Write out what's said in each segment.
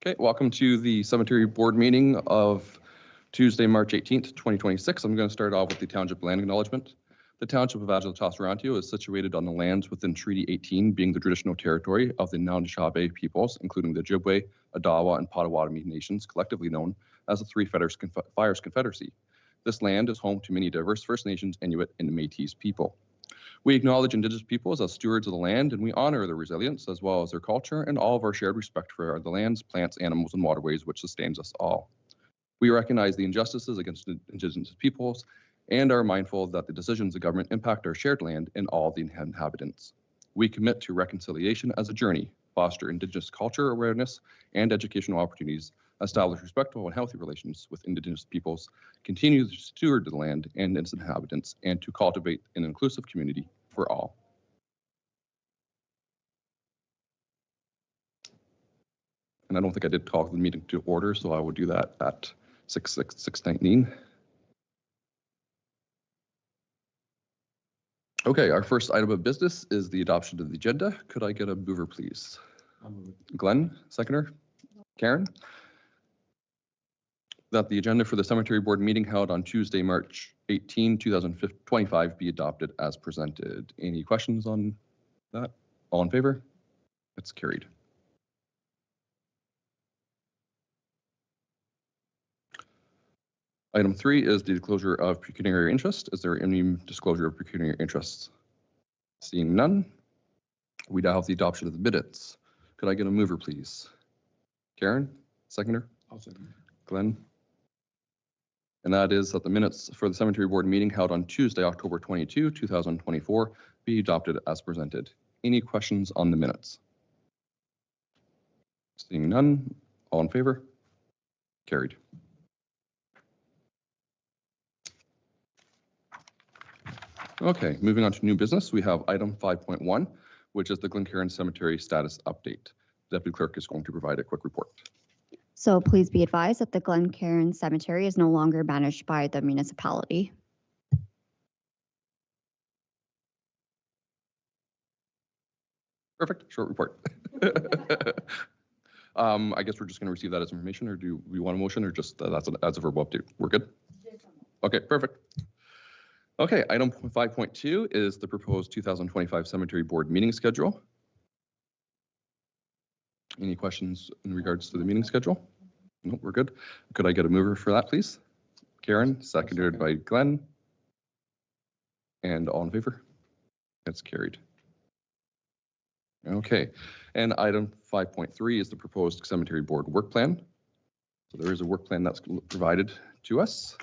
Okay, welcome to the Cemetery Board meeting of Tuesday, March 18th, 2026. I'm going to start off with the Township Land Acknowledgement. The Township of Adjala-Tosorontio is situated on the lands within Treaty 18, being the traditional territory of the Anishinaabe peoples, including the Ojibwe, Odawa, and Potawatomi nations, collectively known as the Three Fires Confederacy. This land is home to many diverse First Nations, Inuit, and Métis people. We acknowledge Indigenous peoples as stewards of the land, and we honor their resilience as well as their culture and all of our shared respect for the lands, plants, animals, and waterways which sustains us all. We recognize the injustices against Indigenous peoples and are mindful that the decisions of government impact our shared land and all the inhabitants. We commit to reconciliation as a journey, foster Indigenous culture awareness and educational opportunities, establish respectful and healthy relations with Indigenous peoples, continue to steward the land and its inhabitants, and to cultivate an inclusive community for all. And I don't think I did call the meeting to order, so I will do that at 6:19. Okay, our first item of business is the adoption of the agenda. Could I get a mover, please? I'll move it. Glenn, seconder. Karen? That the agenda for the Cemetery Board meeting held on Tuesday, March 18, 2025 be adopted as presented. Any questions on that? All in favor? It's carried. Item 3 is the disclosure of pecuniary interest. Is there any disclosure of pecuniary interests? Seeing none, we now have the adoption of the minutes. Could I get a mover, please? Karen, seconder? I'll second. Glenn? And that is that the minutes for the Cemetery Board meeting held on Tuesday, October 22, 2024 be adopted as presented. Any questions on the minutes? Seeing none, all in favor? Carried. Okay, moving on to new business, we have item 5.1, which is the Glencairn Cemetery status update. Deputy Clerk is going to provide a quick report. So please be advised that the Glencairn Cemetery is no longer managed by the municipality. Perfect, short report. I guess we're just going to receive that as information, or do we want a motion, or just that's as a verbal update? We're good? Okay, perfect. Okay, item 5.2 is the proposed 2025 Cemetery Board meeting schedule. Any questions in regards to the meeting schedule? No, we're good. Could I get a mover for that, please? Karen, seconded by Glenn. And all in favor? That's carried. Okay, and item 5.3 is the proposed Cemetery Board work plan. So there is a work plan that's provided to us.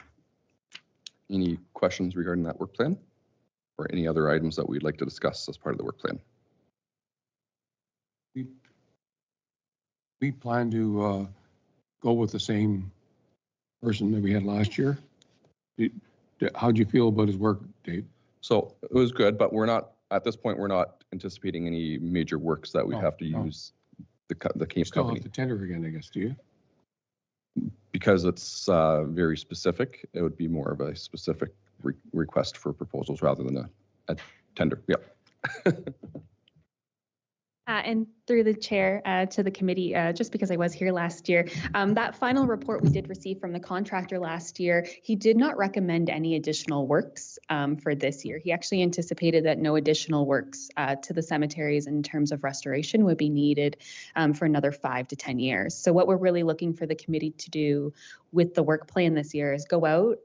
Any questions regarding that work plan or any other items that we'd like to discuss as part of the work plan? We plan to go with the same person that we had last year. How'd you feel about his work, Dave? So it was good, but we're not, at this point, we're not anticipating any major works that we have to use the Cape Still company. have to tender again, I guess, do you? Because it's very specific, it would be more of a specific request for proposals rather than a tender. Yeah. And through the chair to the committee, just because I was here last year, that final report we did receive from the contractor last year, he did not recommend any additional works for this year. He actually anticipated that no additional works to the cemeteries in terms of restoration would be needed for another 5 to 10 years. So what we're really looking for the committee to do with the work plan this year is go out,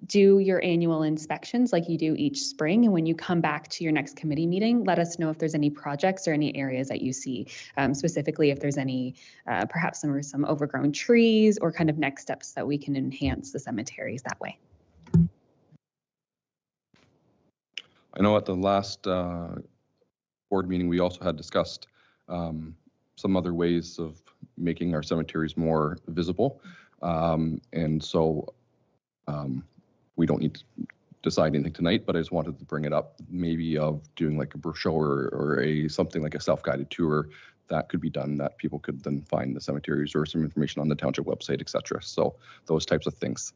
do your annual inspections like you do each spring. And when you come back to your next committee meeting, let us know if there's any projects or any areas that you see, specifically if there's any, perhaps some overgrown trees or kind of next steps that we can enhance the cemeteries that way. I know at the last board meeting, we also had discussed some other ways of making our cemeteries more visible. And so we don't need to decide anything tonight, but I just wanted to bring it up, maybe of doing like a brochure or something like a self-guided tour that could be done, that people could then find the cemeteries or some information on the township website, etc. So those types of things.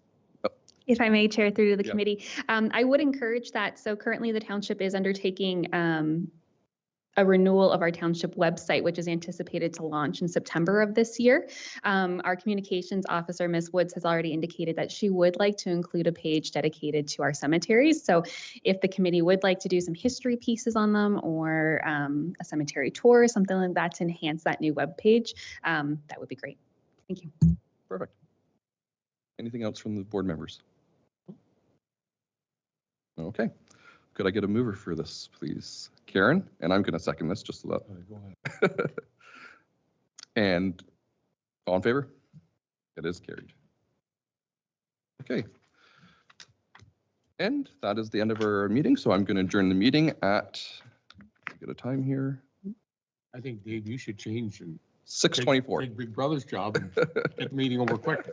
If I may, Chair, through to the committee, I would encourage that. So currently the township is undertaking a renewal of our township website, which is anticipated to launch in September of this year. Our communications officer, Ms. Woods, has already indicated that she would like to include a page dedicated to our cemeteries. So if the committee would like to do some history pieces on them or a cemetery tour, something like that to enhance that new webpage, that would be great. Thank you. Perfect. Anything else from the board members? Okay. Could I get a mover for this, please? Karen, and I'm going to second this just to let. Go ahead. And all in favor? It is carried. Okay. And that is the end of our meeting. So I'm going to adjourn the meeting at, get a time here, I think, Dave, you should change and 6:24. take Big Brother's job and get the meeting over quick.